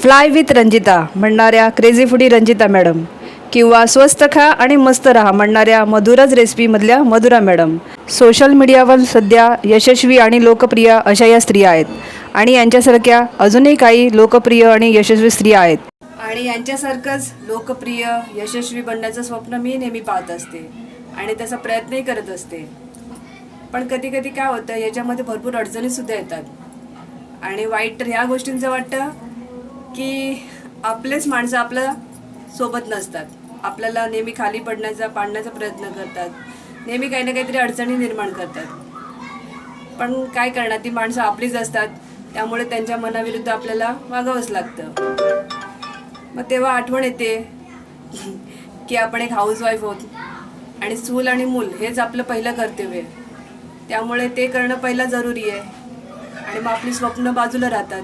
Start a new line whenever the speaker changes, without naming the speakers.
Fly with Ranjita म्हणणाऱ्या crazy foodie Ranjita madam किंवा स्वस्त खा आणि मस्त रहा म्हणणाऱ्या मधुराज रेसिपीमधल्या मधुरा मॅडम सोशल मीडियावर सध्या यशस्वी आणि लोकप्रिय अशा या स्त्रिया आहेत आणि यांच्यासारख्या अजूनही काही लोकप्रिय आणि यशस्वी स्त्रिया आहेत आणि यांच्यासारखंच लोकप्रिय यशस्वी बनण्याचं स्वप्न मी नेहमी पाहत असते आणि त्याचा प्रयत्नही करत असते. पण कधी कधी काय होतं, याच्यामध्ये भरपूर अडचणीसुद्धा येतात आणि वाईट तर ह्या गोष्टींचं वाटतं की आपलेच माणसं आपल्या सोबत नसतात, आपल्याला नेहमी खाली पाडण्याचा प्रयत्न करतात, नेहमी काही ना काहीतरी अडचणी निर्माण करतात. पण काय करणार, ती माणसं आपलीच असतात, त्यामुळे त्यांच्या मनाविरुद्ध आपल्याला वागावंच लागतं. मग तेव्हा आठवण येते की आपण एक हाऊसवाईफ आहोत आणि चूल आणि मूल हेच आपलं पहिलं कर्तव्य आहे, त्यामुळे ते करणं पहिलं जरुरी आहे आणि मग आपली स्वप्न बाजूला राहतात.